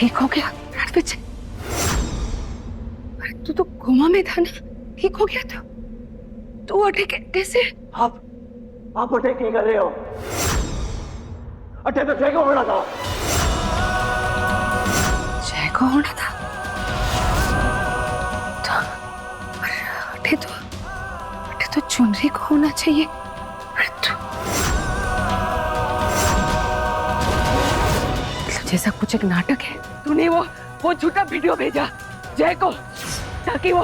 ठीक हो गया रणविजय? अरे तू तो कोमा में था ना, ठीक हो गया तू अटैक कैसे? आप अटैक नहीं कर रहे हो। अटैक तो जय को होना था। जय को होना था? अटे तो चुनरी को होना चाहिए। जैसा कुछ एक नाटक है। तूने वो झूठा वीडियो भेजा जय को ताकि वो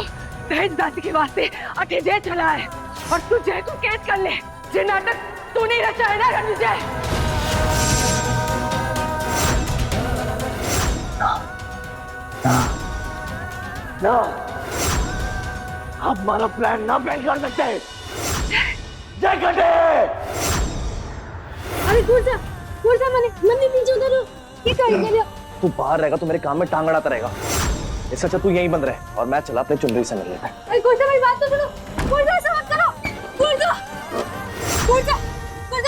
दहेज दासी के वास्ते अटे जय चला है और तू जय को कैद कर ले। ये नाटक तूने रचा है ना रणविजय? ना आप हमारा प्लान ना फेल कर सकते। जय कटे। अरे गुरजा मने नीचे उतरो। ये कर लिया। तू बाहर रहेगा तो मेरे काम में टांग अड़ाता रहेगा। इससे अच्छा तू यहीं बंद रहे और मैं चला अपने चुनरी से मिल लेता है। अरे गुरजा मेरी बात तो सुनो। गुरजा ऐसा मत करो। गुरजा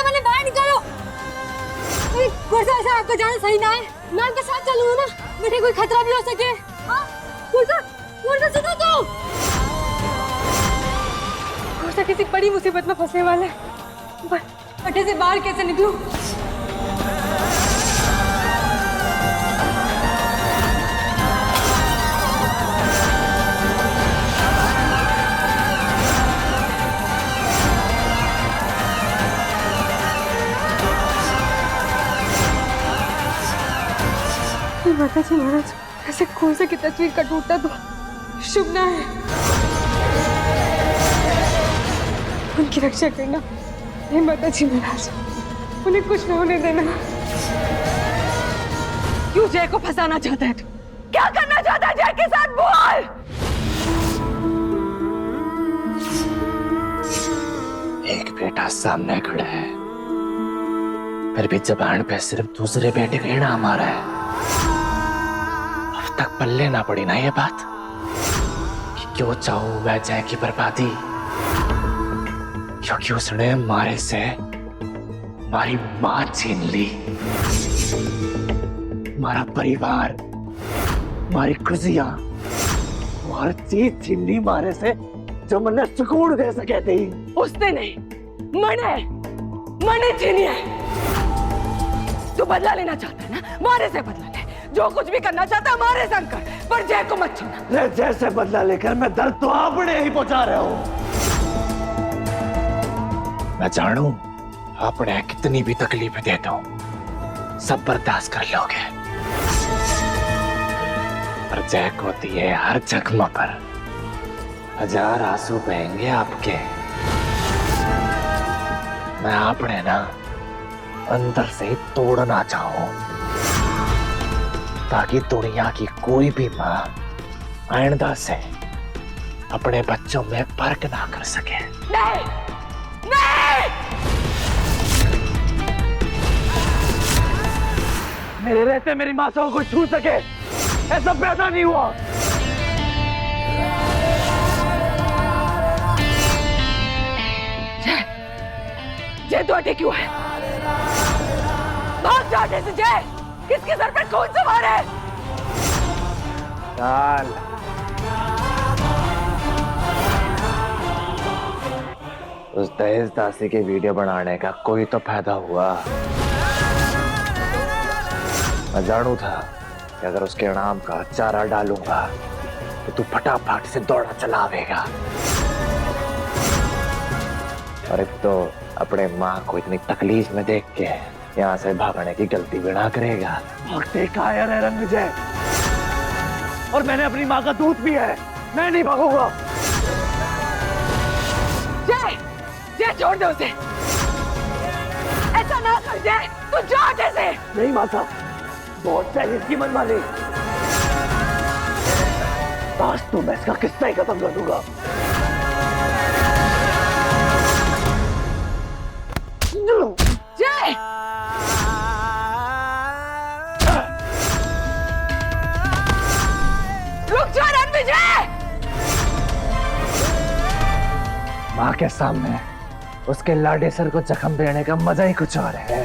मैंने बाहर निकालो। अरे गुरजा ऐसा आपका जाना सही ना है। मैं आपके साथ चलूंगा ना, मुझे कोई खतरा भी हो सके। हाँ गुरजा सुनो तो। गुरजा किसी बड़ी मुसीबत में फंसने वाला है। अड्डे से बाहर कैसे निकलूं? माता जी महाराज, ऐसे कोसा की तस्वीर का टूटना तो शुभ ना है। उनकी रक्षा करना। हे माता जी महाराज, उन्हें कुछ न होने देना। क्यों जय को फंसाना चाहता है तू? क्या करना चाहता है जय के साथ? बोल। एक बेटा सामने खड़ा है, फिर भी जबान पे सिर्फ दूसरे बेटे का ही नाम आ रहा है। तक पल्ले ना पड़ी ना ये बात कि क्यों चाहूं मैं जय की बर्बादी, क्योंकि उसने मारे से हमारी मां छीन ली, हमारा परिवार, हमारी खुशियां, हर चीज छीन ली मारे से जो मैंने सुकून दे सके थे। उसने नहीं, मैंने छीनी है। तू बदला लेना चाहता है ना? मारे से बदला ले। जो कुछ भी करना चाहता है हमारे संग कर, पर जय को मत छूना। जय से बदला लेकर मैं दर्द तो आपने ही पहुंचा रहे हो। मैं जानू आपने कितनी भी तकलीफ दे दो सब बर्दाश्त कर लोगे, पर जय को दिए हर जख्म पर 1000 आंसू बहेंगे आपके। मैं आपने ना अंदर से ही तोड़ना चाहूं ताकि दुनिया की कोई भी मां आइंदा से अपने बच्चों में फर्क ना कर सके। नहीं। मेरे रहते मेरी मां को कोई छू सके ऐसा पैदा नहीं हुआ। जय तो अटे क्यों है? भाग जाने से जय। किसके सर पे खून सवार है? चाल उस दहेज दासी के वीडियो बनाने का कोई तो फायदा हुआ। मैं जानू था कि अगर उसके नाम का चारा डालूंगा तो तू फटाफट से दौड़ा चला आवेगा, और एक तो अपने माँ को इतनी तकलीफ में देख के यहाँ से भागने की गलती भी ना करेगा। भागते कायर है रणविजय, और मैंने अपनी माँ का दूध पिया है। मैं नहीं भागूंगा। जय छोड़ दे उसे। ऐसा ना कर जय, तू जा जैसे। नहीं माता, बहुत चाहिए इसकी मनमानी। आज तो मैं इसका किस्सा ही खत्म कर दूंगा। जय रुक जा रणविजय। माँ के सामने उसके लाडे सर को जख्म देने का मजा ही कुछ और है।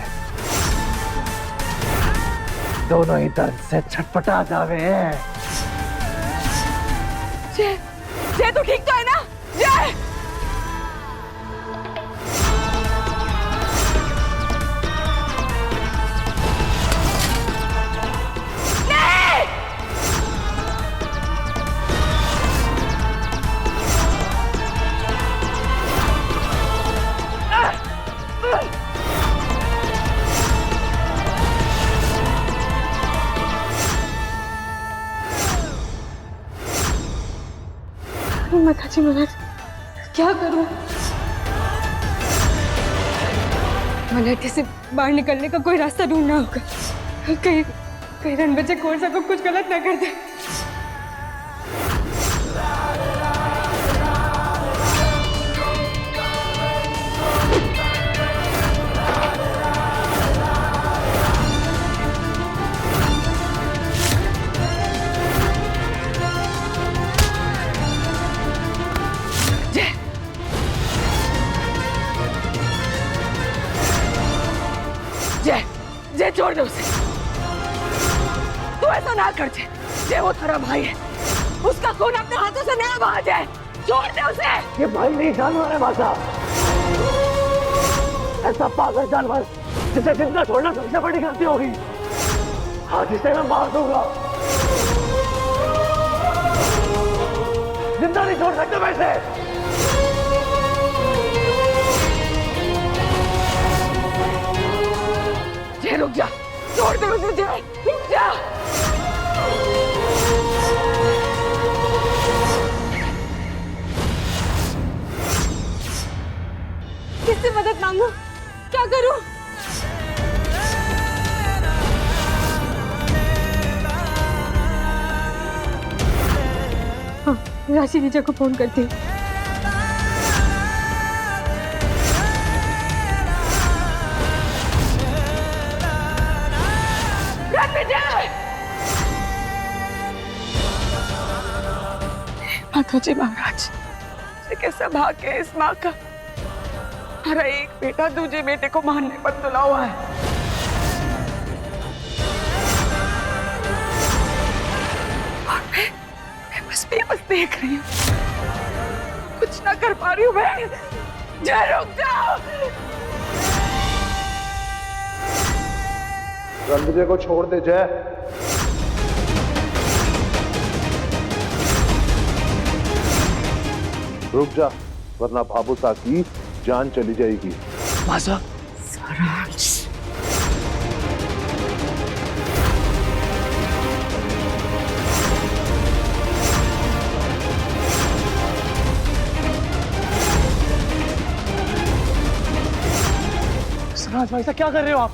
दोनों ही दर्द से छटपटा जावे हैं। जय, जय तू ठीक तो है ना? जय माताजी महाराज क्या करूं? मलाटे से बाहर निकलने का कोई रास्ता ढूंढना होगा। कहीं कहीं रणबच्चे कोरसा को कुछ गलत ना कर दे। जय, जय छोड़ दे उसे। तू ऐसा ना कर जय। जय वो तेरा भाई है, उसका खून अपने हाथों से ना बहा जाए। छोड़ दे उसे। ये भाई नहीं जानवर है माता, ऐसा पागल जानवर जिसे जिंदा छोड़ना सबसे बड़ी गलती होगी। आज इसे मैं मार दूंगा, जिंदा नहीं छोड़ सकते मैं इसे। जय रुक जा, छोड़ दे उसे। जय रुक जा। किससे मदद मांगू? क्या करूं? हाँ, राशि नीचा को फोन करती हूँ। माताजी महाराज, ये कैसा भाग्य है इस माँ का। हमारा एक बेटा दूसरे बेटे को मारने पर तुला हुआ है। और मैं बस देख रही हूँ, कुछ ना कर पा रही हूँ मैं। जय रुक जाओ। रणविजय को छोड़ दे जय। रुक जा, वरना भाबुसा की जान चली जाएगी। मासा सराज भाई साहब क्या कर रहे हो आप?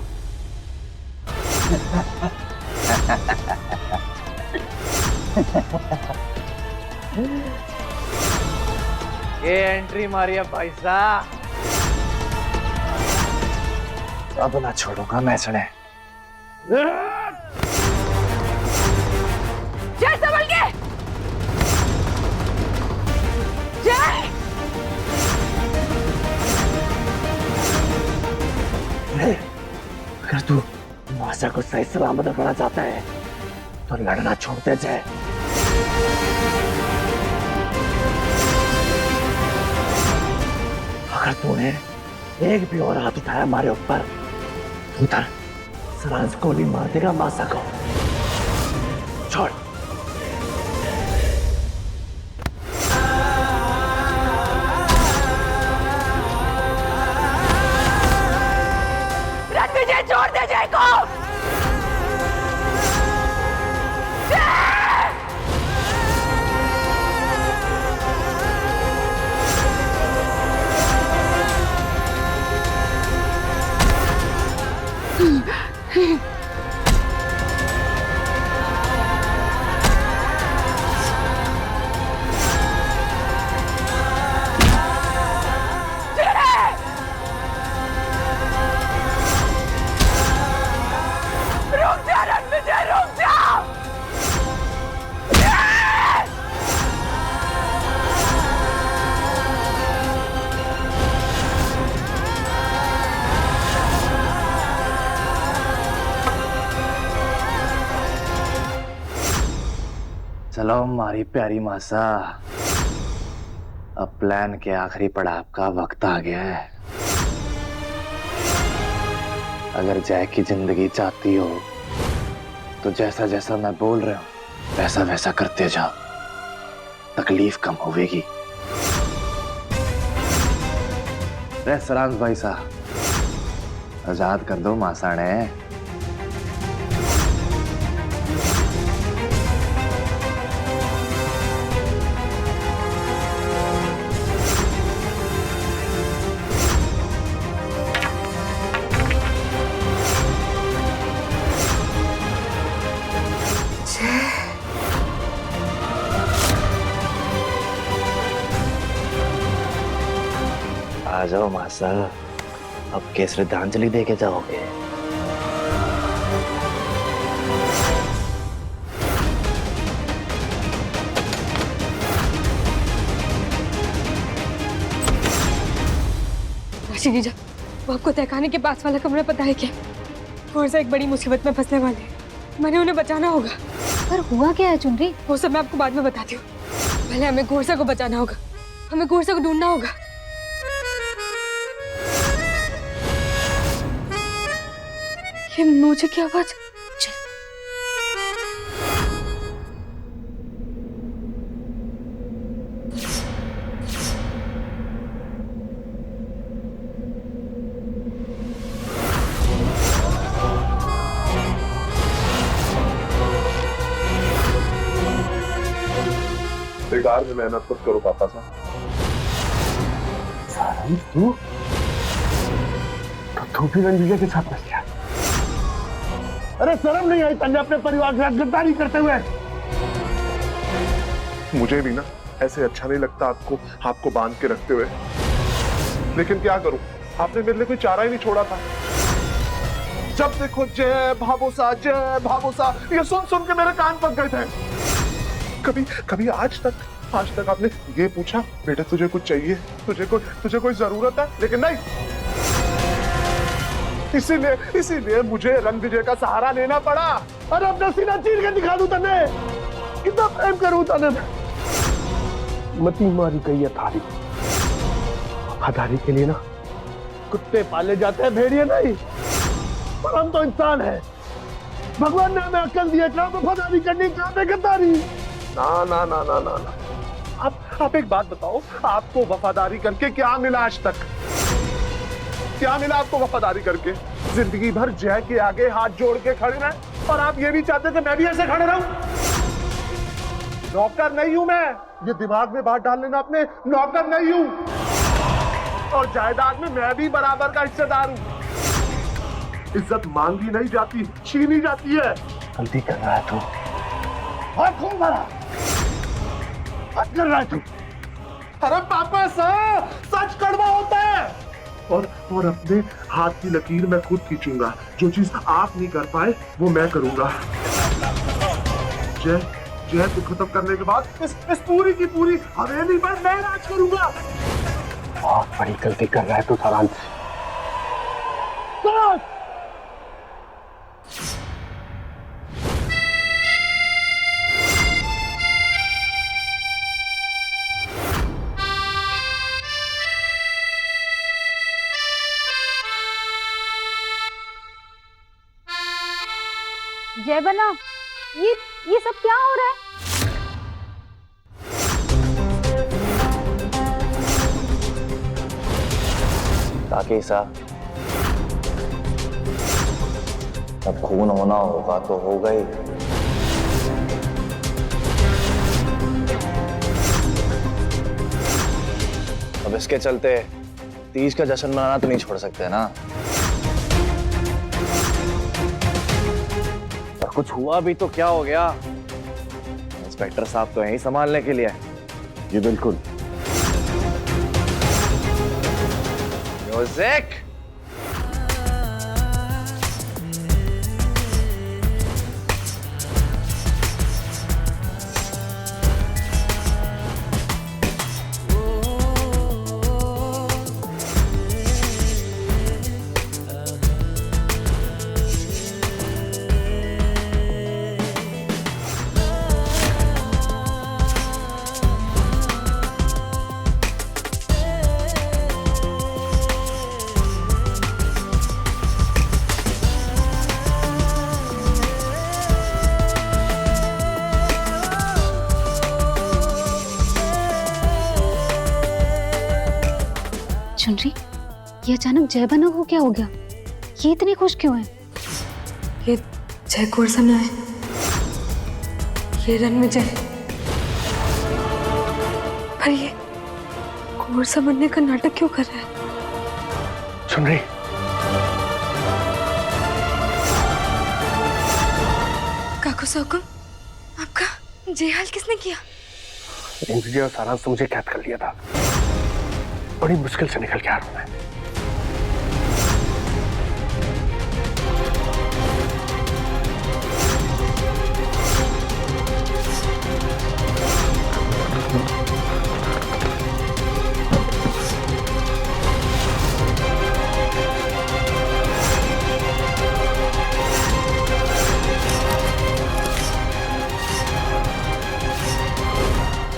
ये एंट्री मारी है भाई साहब। अब ना छोड़ूंगा मैं सुने। जय संभल के। जय अगर तू मासा को सही सलामत रखना चाहता है तो लड़ना छोड़ते जाए। अगर तूने एक भी और हाथ उठाया हमारे ऊपर तो उधर सरांस गोली मार देगा मासा को। छोड़। रणविजय छोड़ दे जय को। चलो हमारी प्यारी मासा, अब प्लान के आखिरी पड़ाव का वक्त आ गया है। अगर जय की जिंदगी चाहती हो तो जैसा जैसा मैं बोल रहा हूं वैसा वैसा करते जाओ, तकलीफ कम होगी। सरांश भाई साहब, आजाद कर दो मासा ने। आ जाओ मासा, अब के श्रद्धांजलि दे के जाओगे। राशि जीजा, वो आपको तहखाने के पास वाला कमरा पता है क्या? गोरसा एक बड़ी मुसीबत में फंसने वाले हैं। मैंने उन्हें बचाना होगा। पर हुआ क्या है चुनरी? वो सब मैं आपको बाद में बताती हूँ। पहले हमें गोरसा को बचाना होगा, हमें गोरसा को ढूंढना होगा। ये मुझे क्या आवाज? बेकार में मेहनत मत करो पापा साहब। तू भी रंजीजा के साथ फंस गया। अरे शर्म नहीं आई तन्ने अपने परिवार के साथ गद्दारी करते हुए? मुझे भी ना ऐसे अच्छा नहीं लगता आपको बांध के रखते हुए, लेकिन क्या करूं, आपने मेरे लिए कोई चारा ही नहीं छोड़ा था। जब देखो जय भाबोसा ये सुन सुन के मेरे कान पक गए थे। कभी आज तक आपने ये पूछा बेटा तुझे कुछ चाहिए, तुझे कोई जरूरत है? लेकिन नहीं, इसीलिए मुझे रणविजय का सहारा लेना पड़ा। अरे अपना सीना चीर के दिखा दूं तन्ने, कितना प्रेम करूं तन्ने। मती मारी गई है थारी। वफादारी के लिए ना कुत्ते पाले जाते हैं, भेड़िए नहीं। पर हम तो इंसान हैं। भगवान ने हमें अक्ल दी है, क्या वफादारी करनी, क्या गद्दारी। ना। आप एक बात बताओ, आपको वफादारी करके क्या मिला आज तक? क्या मिला आपको वफादारी करके? जिंदगी भर जय के आगे हाथ जोड़ के खड़े रहे, और आप ये भी चाहते थे मैं भी ऐसे खड़े रहूं? नौकर नहीं हूं मैं, ये दिमाग में बात डाल लेना अपने, नौकर नहीं हूं। और जायदाद में मैं भी बराबर का हिस्सेदार हूं। इज्जत मांगी नहीं जाती, छीनी जाती है। गलती कर रहा है तू। और खूब मारा, हद कर रहा है तू। अरे पापा साहब, सच कड़वा होता है। और अपने हाथ की लकीर मैं खुद खींचूंगा। जो चीज आप नहीं कर पाए वो मैं करूंगा। जय को खत्म करने के बाद इस पूरी की पूरी हवेली पर मैं राज करूंगा। बहुत बड़ी गलती कर रहा है तू सारांश। जय बना, ये सब क्या हो रहा है? काकी साहब, अब खून होना होगा तो हो गई। अब इसके चलते तीज का जश्न मनाना तो नहीं छोड़ सकते ना। और कुछ हुआ भी तो क्या हो गया? इंस्पेक्टर साहब तो यहीं संभालने के लिए। जी बिल्कुल। म्यूजिक। चुनरी, ये अचानक जय बना को क्या हो गया? ये इतने खुश क्यों है? ये जय कोरसना है, ये रणविजय। पर ये कोरसा बनने का नाटक क्यों कर रहा है? सुन रही? काकू साकुम, आपका जेहाल किसने किया? इंद्रजीत और सारांश ने मुझे कैद कर लिया था। बड़ी मुश्किल से निकल के आ रहा हूं मैं।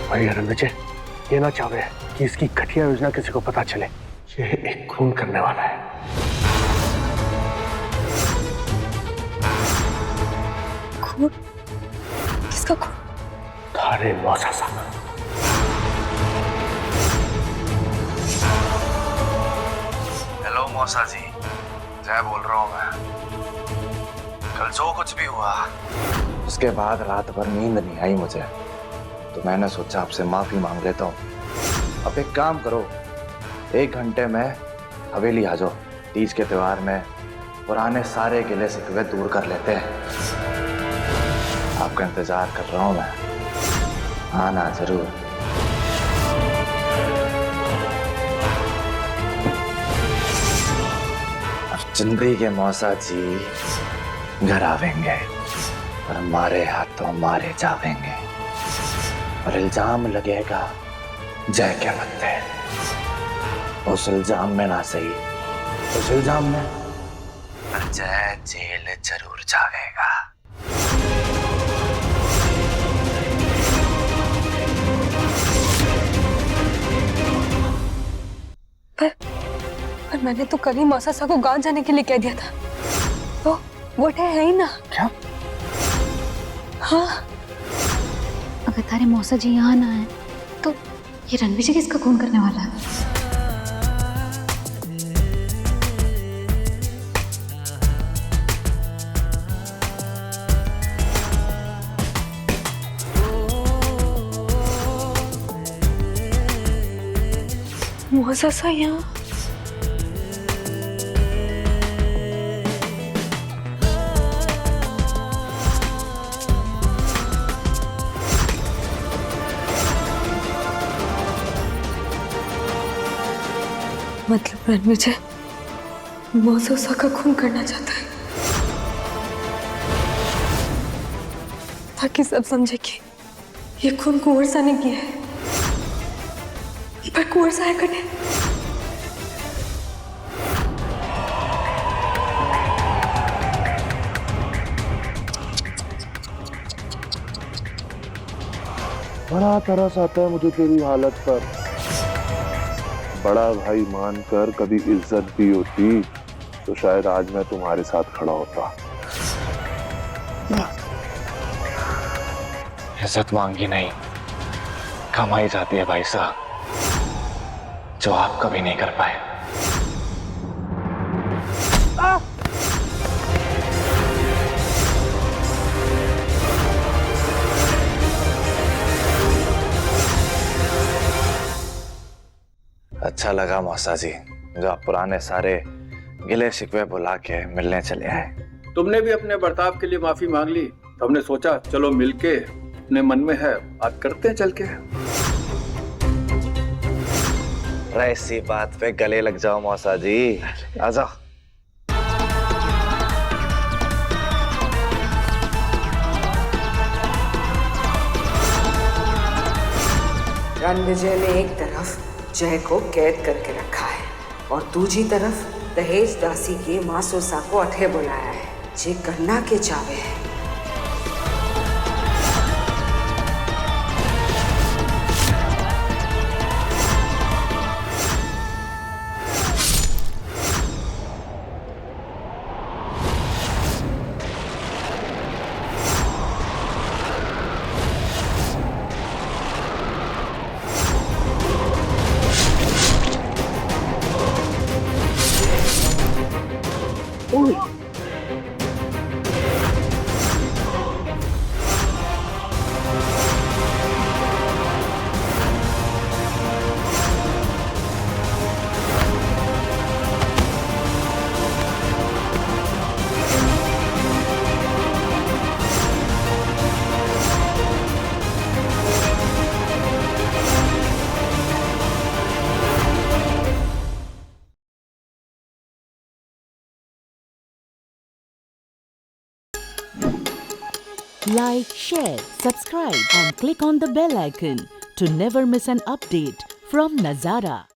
भाई रणविजय, ये ना चाहे कि इसकी घटिया योजना किसी को पता चले। ये एक खून करने वाला है। खून? किसका खून? थारे मौसा साहब। हेलो मौसा जी, जय बोल रहा हूँ मैं। कल जो कुछ भी हुआ उसके बाद रात भर नींद नहीं आई मुझे, तो मैंने सोचा आपसे माफी मांग लेता हूँ। अब एक काम करो, 1 घंटे में हवेली आ जाओ। तीज के त्योहार में पुराने सारे गिले शिकवे दूर कर लेते हैं। आपका इंतजार कर रहा हूँ मैं, आना जरूर। अब चुनरी के मौसा जी घर आवेंगे और हमारे हाथों मारे जावेंगे, और इल्जाम लगेगा जय के बदले। उस इल्जाम में ना सही, उस इल्जाम में जय जेल जरूर जाएगा। पर मैंने तो कल ही मौसा सा को गांव जाने के लिए कह दिया था। वो है ही ना। क्या? हाँ, अगर तारे मौसा जी यहाँ ना आए तो ये रणविजय किसका खून करने वाला है? मौसा सा यहाँ? मतलब रणविजय मौसा का खून करना चाहता है, ताकि सब समझे कि ये खून कुंवर सा ने किया है। पर कुंवर सा है कटे। बड़ा तरस आता है मुझे तेरी हालत पर। बड़ा भाई मानकर कभी इज्जत भी होती तो शायद आज मैं तुम्हारे साथ खड़ा होता। इज्जत मांगी नहीं, कमाई जाती है भाई साहब, जो आप कभी नहीं कर पाए। अच्छा लगा मौसा जी, जो आप पुराने सारे गिले शिकवे बुला के मिलने चले आए। तुमने भी अपने बर्ताव के लिए माफी मांग ली, तो हमने सोचा चलो मिलके अपने मन में है बात करते हैं चल के। इसी बात पे गले लग जाओ मौसा जी, आ जाओ। रणविजय ने एक तरफ जय को कैद करके रखा है और दूसरी तरफ दहेज दासी के मासूसा को अठे बुलाया है, जे करना के चावे है। Like, share, subscribe and click on the bell icon to never miss an update from Nazara.